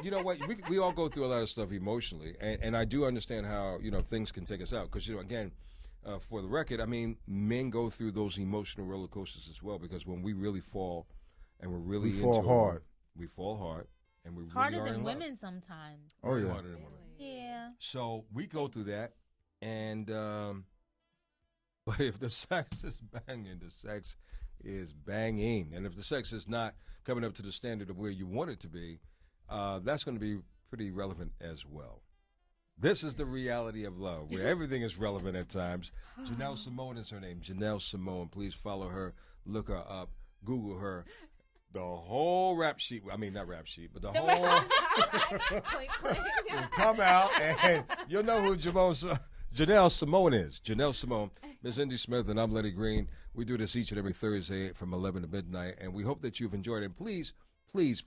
you know what, we all go through a lot of stuff emotionally, and I do understand how things can take us out. Because again, for the record, I mean, men go through those emotional roller coasters as well. Because when we really fall, and we're really We fall into hard. we fall hard, and we really Harder are than in love. women sometimes. Oh, Very yeah. harder than women. Yeah. So we go through that, and but if the sex is banging, the sex is banging, and if the sex is not coming up to the standard of where you want it to be, that's going to be pretty relevant as well. This is the reality of love, where everything is relevant at times. Janelle Simone is her name. Janelle Simone. Please follow her, look her up, Google her. The whole rap sheet. I mean, not rap sheet, but the whole. Clink, clink. will come out, and you'll know who Janelle Simone is. Janelle Simone, Ms. Indy Smith, and I'm Lenny Green. We do this each and every Thursday from 11 to midnight, and we hope that you've enjoyed it. And please please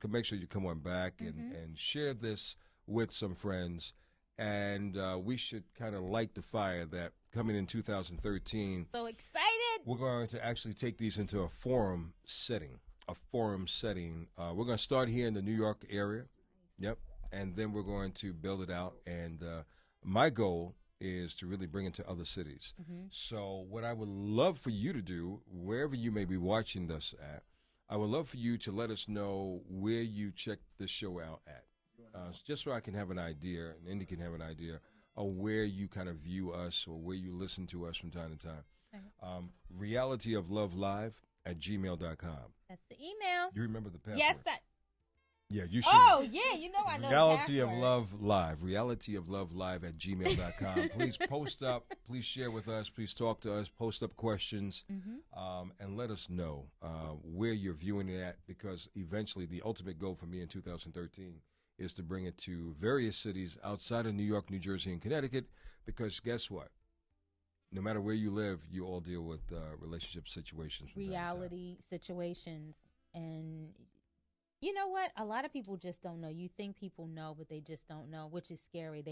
make sure you come on back and share this with some friends. And we should kind of light the fire that coming in 2013. So excited. We're going to actually take these into a forum setting. We're going to start here in the New York area. Yep. And then we're going to build it out. And my goal is to really bring it to other cities. So what I would love for you to do, wherever you may be watching this at, I would love for you to let us know where you check the show out at. Just so I can have an idea, and Indy can have an idea of where you kind of view us or where you listen to us from time to time. Okay. realityoflovelive@gmail.com. That's the email. You remember the password? Yes, Yeah, you should. Oh, yeah, you know I know Reality the of password. Love Live. realityoflovelive@gmail.com. Please post up. Please share with us. Please talk to us. Post up questions. And let us know where you're viewing it at, because eventually the ultimate goal for me in 2013 is to bring it to various cities outside of New York, New Jersey, and Connecticut, because guess what? No matter where you live, you all deal with relationship situations. From time to time. Reality situations. And you know what? A lot of people just don't know. You think people know, but they just don't know, which is scary.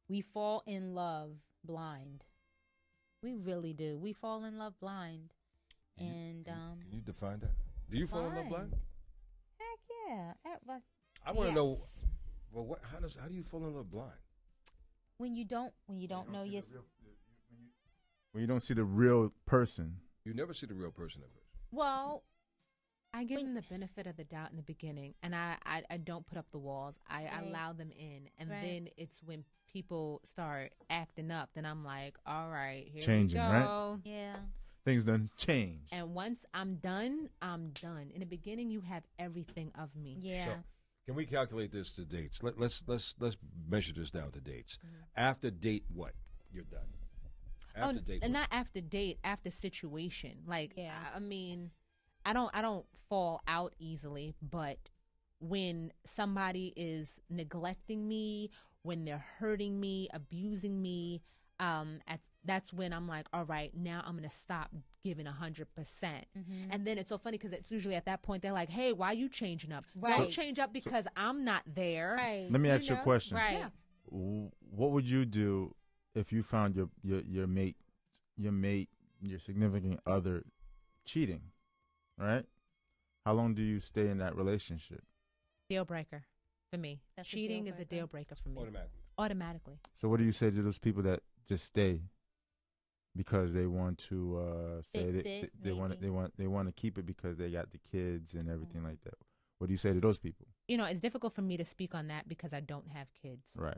We fall in love blind. We really do. We fall in love blind. Can you define that? Do you fall in love blind? Heck yeah. I want to know. Well, how do you fall in love blind? When you don't know your. When you don't see the real person. You never see the real person at first. Well, I give them the benefit of the doubt in the beginning, and I don't put up the walls. I allow them in, and then it's when people start acting up, then I'm like, all right, here Changing, we go. right? Yeah. Things done change. And once I'm done, I'm done. In the beginning, you have everything of me. Yeah. So, can we calculate this to dates? Let's measure this down to dates. After date, what? You're done. After date, and what? not after date, after situation. Like, Yeah. I mean, I don't fall out easily, but when somebody is neglecting me, when they're hurting me, abusing me, that's when I'm like, all right, now I'm gonna stop giving 100%. And then it's so funny because it's usually at that point they're like, hey, why are you changing up? Right. Don't change up because I'm not there. Right. Let me ask you a know? question. Right. Yeah. What would you do if you found your mate, your significant other cheating, right? How long do you stay in that relationship? Deal breaker for me. That's a Cheating deal is a breaker. deal breaker for me. Automatically. So what do you say to those people that just stay because they want to say Fix they it, they want to keep it because they got the kids and everything like that? What do you say to those people? You know, it's difficult for me to speak on that because I don't have kids. Right.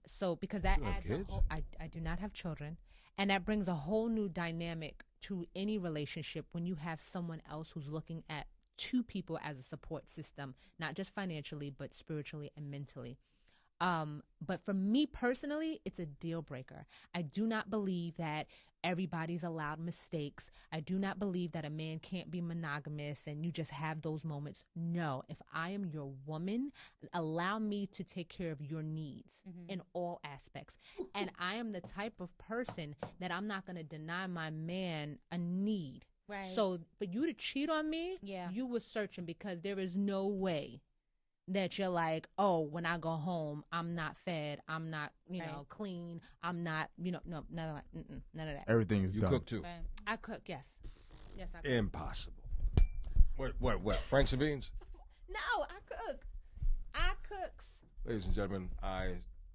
So because that You don't have adds a kids? whole, I do not have children, and that brings a whole new dynamic to any relationship when you have someone else who's looking at two people as a support system, not just financially, but spiritually and mentally. But for me personally, it's a deal breaker. I do not believe that everybody's allowed mistakes. I do not believe that a man can't be monogamous and you just have those moments. No, if I am your woman, allow me to take care of your needs in all aspects. And I am the type of person that I'm not going to deny my man a need. Right. So for you to cheat on me, Yeah. you were searching, because there is no way that you're like, oh, when I go home, I'm not fed, I'm not, you know, clean, I'm not, you know, no, none of that. None of that. Everything is You done. cook too. Right. I cook, yes. Yes, I cook. Impossible. What? Franks and beans? No, I cook. I cooks. Ladies and gentlemen,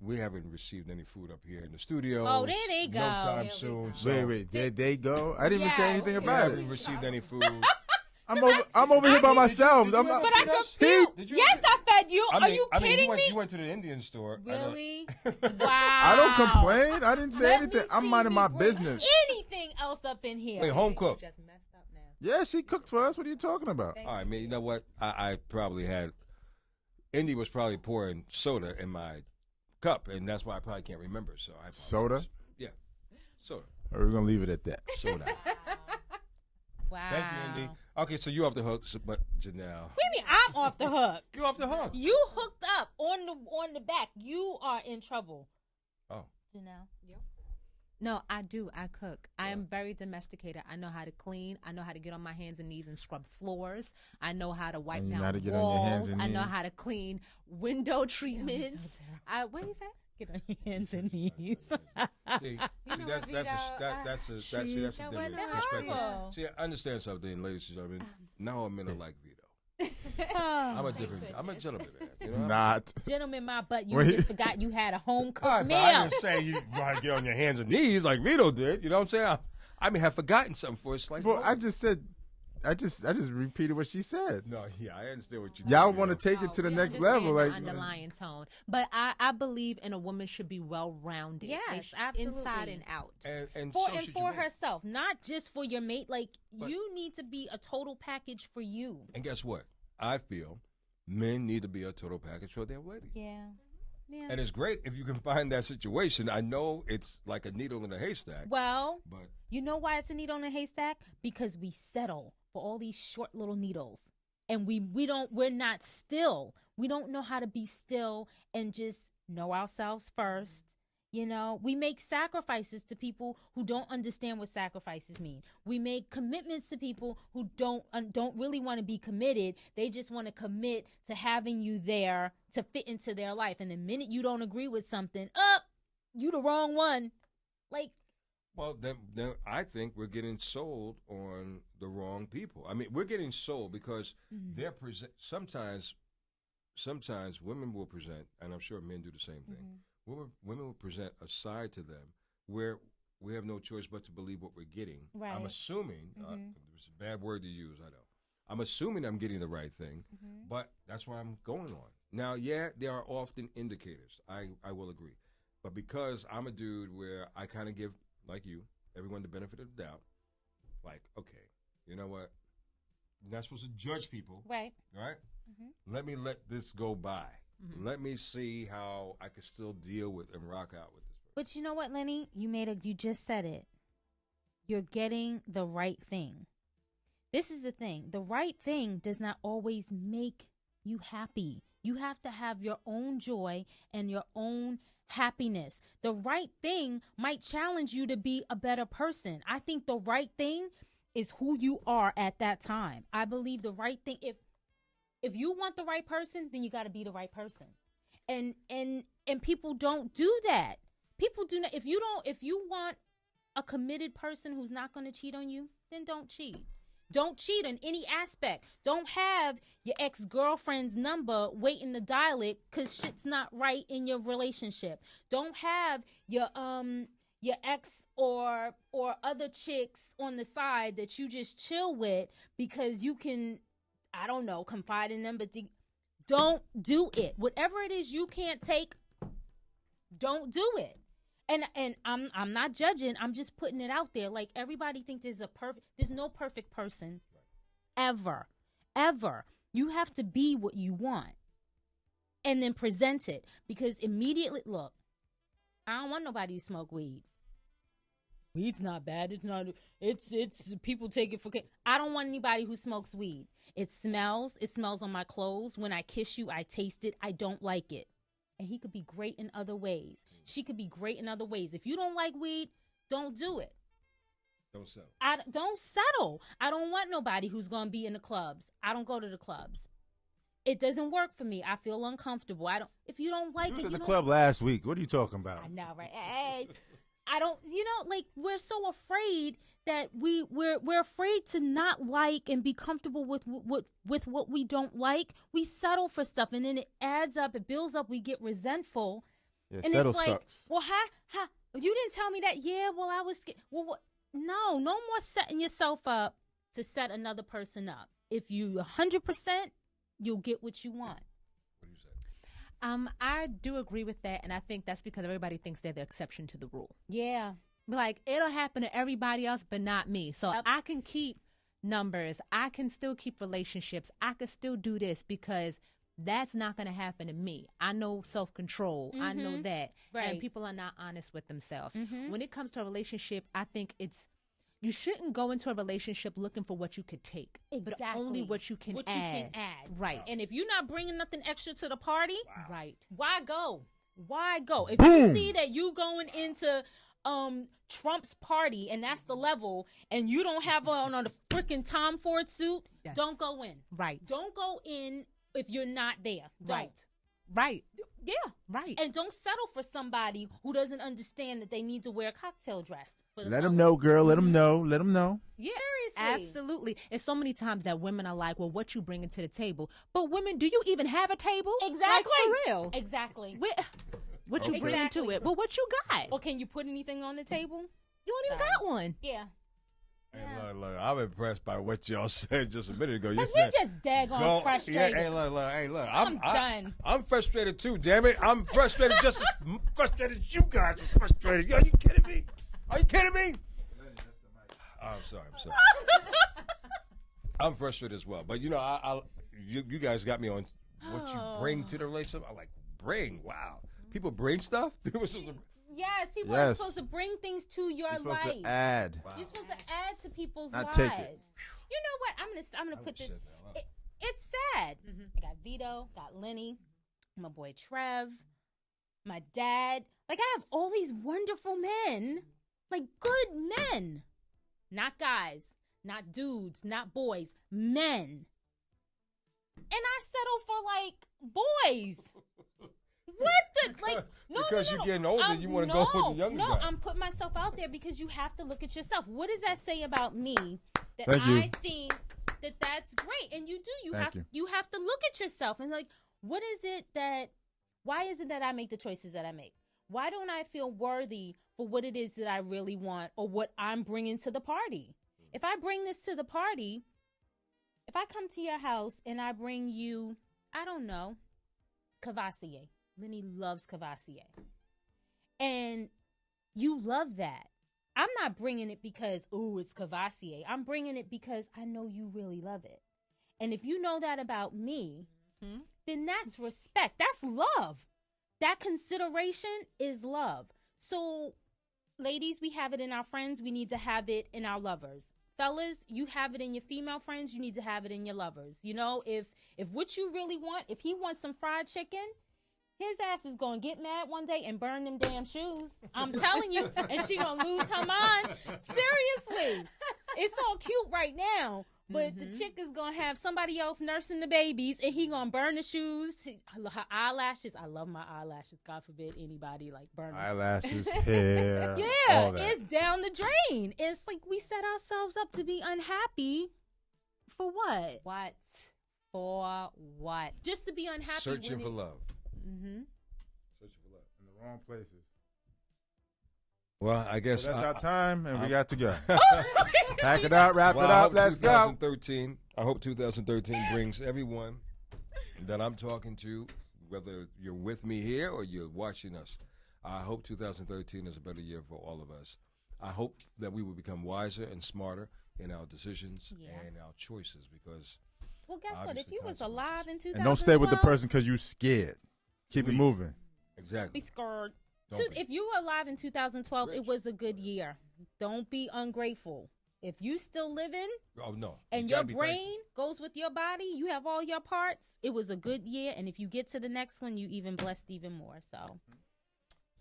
we haven't received any food up here in the studio. Oh, there they go. No time There we soon. go. So Wait, did they go? I didn't even say Yes. anything we about haven't it. received any food. I'm over here by myself. Did you I'm not. ever But I feed could us? feel. Did you Yes, ever- I fed you. Are you I kidding mean, me? you went to the Indian store. I know. Really? Wow. I don't complain. I didn't say Let me anything. I'm see minding me my bring business. Anything else up in here? Wait, home cooked. Just messed up now. Yeah, she cooked for us. What are you talking about? All right, man. You know what? I probably had. Indy was probably pouring soda in my cup, and that's why I probably can't remember. So I apologize. Soda? Yeah, soda. We're gonna leave it at that. Soda. Wow. Thank you, Indy. Okay, so you off the hook, but Janelle, What do you mean I'm off the hook? you off the hook. You hooked up on the back. You are in trouble. Oh, Janelle. No, I do. I cook. I am very domesticated. I know how to clean. I know how to get on my hands and knees and scrub floors. I know how to wipe down walls. I know how to clean window treatments. What he said? Get on your hands and knees. See, that's a different perspective. See, I understand something, ladies and gentlemen. Not all men are like Vito. I'm a gentleman, man. You know? Not. Gentleman, my butt, you just forgot you had a home cooked meal. I didn't say you want to get on your hands and knees like Vito did. You know what I'm saying? I may have forgotten something for a slight moment. I just repeated what she said. No, yeah, I understand what you. Y'all want to take it to the next level, like underlying tone. But I believe in a woman should be well rounded. Yes, absolutely, inside and out, and for herself, not just for your mate. Like you need to be a total package for you. And guess what? I feel men need to be a total package for their lady. Yeah. Yeah. And it's great if you can find that situation. I know it's like a needle in a haystack. Well, but you know why it's a needle in a haystack? Because we settle for all these short little needles. And we're not still. We don't know how to be still and just know ourselves first. You know, we make sacrifices to people who don't understand what sacrifices mean. We make commitments to people who don't really want to be committed. They just want to commit to having you there to fit into their life. And the minute you don't agree with something, you the wrong one. Like, well, then I think we're getting sold on the wrong people. I mean, we're getting sold because they're sometimes women will present, and I'm sure men do the same thing. Women will present a side to them where we have no choice but to believe what we're getting. Right. I'm assuming, it's a bad word to use, I know. I'm assuming I'm getting the right thing, but that's what I'm going on. Now, yeah, there are often indicators. I will agree. But because I'm a dude where I kind of give, like you, everyone the benefit of the doubt, like, okay, you know what? You're not supposed to judge people. Right. Right? Let me let this go by. Let me see how I can still deal with and rock out with this person. But you know what, Lenny? You just said it. You're getting the right thing. This is the thing. The right thing does not always make you happy. You have to have your own joy and your own happiness. The right thing might challenge you to be a better person. I think the right thing is who you are at that time. I believe the right thing, if you want the right person, then you got to be the right person. And people don't do that. People do not. If you want a committed person who's not going to cheat on you, then don't cheat. Don't cheat in any aspect. Don't have your ex-girlfriend's number waiting to dial it because shit's not right in your relationship. Don't have your ex or other chicks on the side that you just chill with because you can, I don't know, confide in them, but don't do it. Whatever it is you can't take, don't do it. And I'm not judging. I'm just putting it out there. Like, everybody thinks there's no perfect person ever. You have to be what you want and then present it, because immediately, look, I don't want nobody to smoke weed. Weed's not bad. It's people take it for. I don't want anybody who smokes weed. It smells on my clothes. When I kiss you, I taste it. I don't like it. And he could be great in other ways. She could be great in other ways. If you don't like weed, don't do it. Don't settle. Don't settle. I don't want nobody who's going to be in the clubs. I don't go to the clubs. It doesn't work for me. I feel uncomfortable. If you don't like it, you was at the club last week. What are you talking about? I know, right? Hey, I don't. Like, we're so afraid that we're afraid to not like and be comfortable with what we don't like. We settle for stuff, and then it adds up. It builds up. We get resentful. Yeah, and settle it's like, sucks. Well, you didn't tell me that. Yeah, well, I was scared. Well, what? No more setting yourself up to set another person up. If you 100%, you'll get what you want. What do you say? I do agree with that, and I think that's because everybody thinks they're the exception to the rule. Yeah. Like, it'll happen to everybody else, but not me. So I can keep numbers. I can still keep relationships. I can still do this because that's not going to happen to me. I know self-control. I know that. Right. And people are not honest with themselves. When it comes to a relationship, I think you shouldn't go into a relationship looking for what you could take, but only what you can add. Right. And if you're not bringing nothing extra to the party, right, why go? If you see that you going into Trump's party and that's the level, and you don't have on a freaking Tom Ford suit, Yes. don't go in. Right. Don't go in if you're not there. Don't. Right. Yeah. Right. And don't settle for somebody who doesn't understand that they need to wear a cocktail dress. For the Let them fellas. know, girl. Let them know. Let them know. Yeah, Seriously. absolutely. It's so many times that women are like, well, what you bringing to the table? But women, do you even have a table? Exactly. Like, for real. Exactly. What you bringing to Exactly. it? Well, what you got? Or can you put anything on the table? You don't even Sorry. got one. Yeah. Hey, look, I'm impressed by what y'all said just a minute ago. You Because said, we just daggone frustrated. Yeah, hey, look. I'm done. I'm frustrated too, damn it. I'm frustrated just as frustrated as you guys are frustrated. Are you kidding me? Are you kidding me? Oh, I'm sorry. I'm frustrated as well. But, you know, you guys got me on what you bring to the relationship. I like, bring. Wow. People bring stuff? People supposed to... Yes, people are supposed to bring things to your You're supposed life. to add. Wow. You're supposed to add to people's Not lives. take it. You know what? I'm gonna put this. It's sad. I got Vito, got Lenny, my boy Trev, my dad. Like I have all these wonderful men, like good men, not guys, not dudes, not boys, men. And I settle for like boys. What the like? No, because no. you're getting older, you want to go with the younger guy. No, I'm putting myself out there because you have to look at yourself. What does that say about me? That Thank you. I think that that's great, and you do. You have to look at yourself and like, what is it that? Why is it that I make the choices that I make? Why don't I feel worthy for what it is that I really want or what I'm bringing to the party? If I bring this to the party, if I come to your house and I bring you, I don't know, Cavassier. Lenny loves Cavassier. And you love that. I'm not bringing it because, oh, it's Cavassier. I'm bringing it because I know you really love it. And if you know that about me, then that's respect. That's love. That consideration is love. So, ladies, we have it in our friends. We need to have it in our lovers. Fellas, you have it in your female friends. You need to have it in your lovers. You know, if what you really want, if he wants some fried chicken, his ass is going to get mad one day and burn them damn shoes. I'm telling you. And she going to lose her mind. Seriously. It's all cute right now. But the chick is going to have somebody else nursing the babies. And he going to burn the shoes. Her eyelashes. I love my eyelashes. God forbid anybody like burn them. Eyelashes, hair. Yeah. all that. It's down the drain. It's like we set ourselves up to be unhappy. For what? What? For what? Just to be unhappy. Searching for love. Searching for love in the wrong places. Well, I guess So that's our time, and we got to go. Oh, Pack it up, wrap it up, let's go. I hope 2013 brings everyone that I'm talking to, whether you're with me here or you're watching us. I hope 2013 is a better year for all of us. I hope that we will become wiser and smarter in our decisions and our choices because Well, guess what? If obviously you was alive in 2012, And don't stay with the person because you scared. Keep it moving. exactly. be scared. Don't be. If you were alive in 2012, it was a good year. Don't be ungrateful. If you still living Oh no. and You your gotta be brain thankful. goes with your body, you have all your parts, it was a good year. And if you get to the next one, you even blessed even more.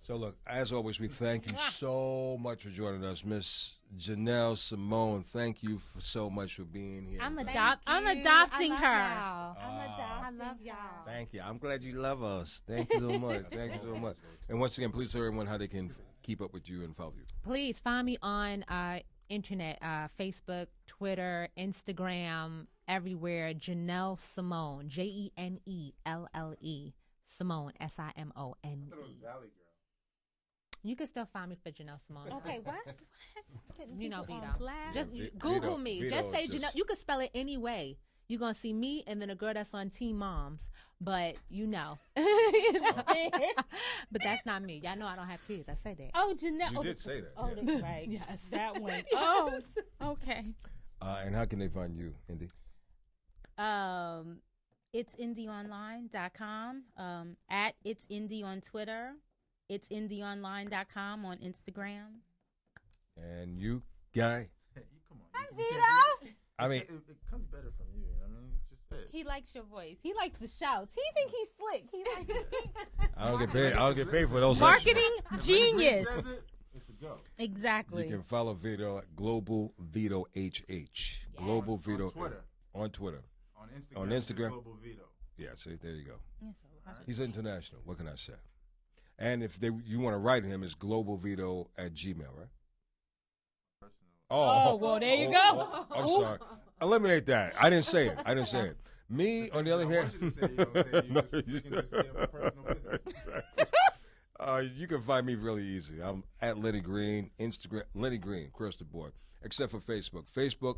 So look, as always, we thank you so much for joining us, Miss Janelle Simone. Thank you so much for being here. I'm Thank adopting her. I love y'all. Thank you. I'm glad you love us. Thank you so much. Thank you so much. And once again, please tell everyone how they can keep up with you and follow you. Please find me on internet, Facebook, Twitter, Instagram, everywhere. Janelle Simone, JENELLE, Simone, SIMONE. You can still find me for Janelle Simone. Okay, what? You know, Vito. Just Just Google me. Vito Just say just- Janelle. You can spell it any way. You're going to see me and then a girl that's on Teen Moms. But you know. But that's not me. Y'all know I don't have kids. I say that. Oh, Janelle. You did say that. Oh, yeah. that's right. Yes. That one. Oh, okay. And how can they find you, Indy? It's indyonline.com. At It's Indy on Twitter. It's indyonline.com on Instagram. And you, Guy? Come on. Hi, Vito. I mean, it comes better from you. I mean, it's just it. He likes your voice. He likes the shouts. He think he's slick. He likes I don't get paid. I don't get paid for those. marketing When genius. Bree says it, it's a go. Exactly. You can follow Vito at Global Vito HH. Global Vito On Twitter. On Twitter. On Instagram. Instagram. Global Vito. Yeah, see, there you go. Yes, I- He's international. What can I say? And if you want to write him, it's globalvito@gmail, right? Oh, well, there you go. I'm sorry. Eliminate that. I didn't say it. Me, on the other hand. You can find me really easy. I'm at Lenny Green, Instagram, Lenny Green, across the board, except for Facebook. Facebook,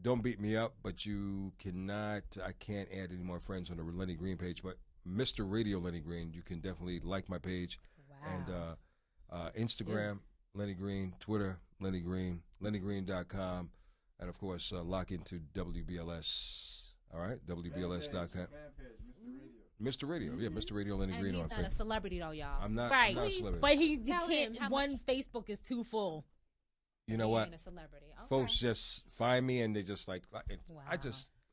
don't beat me up, but I can't add any more friends on the Lenny Green page, but Mr. Radio Lenny Green, you can definitely like my page. Wow. And Instagram, Lenny Green, Twitter, Lenny Green, LennyGreen.com, and of course, lock into WBLS. All right, WBLS.com. Mr. Radio, yeah, Mr. Radio Lenny And Green he's on not a Facebook. celebrity though, y'all. I'm not Right. a celebrity. But you Tell can't. him how One Facebook is too full. You know He what? ain't a celebrity. Okay. Folks just find me and they just like, Wow.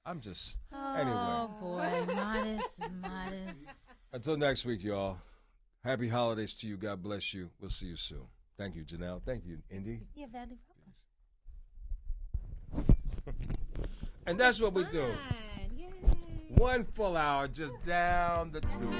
I'm just, Oh anyway. boy, modest. Until next week, y'all. Happy holidays to you. God bless you. We'll see you soon. Thank you, Janelle. Thank you, Indy. You're very welcome. And that's what we do. Fine. Yay. One full hour just down the tube.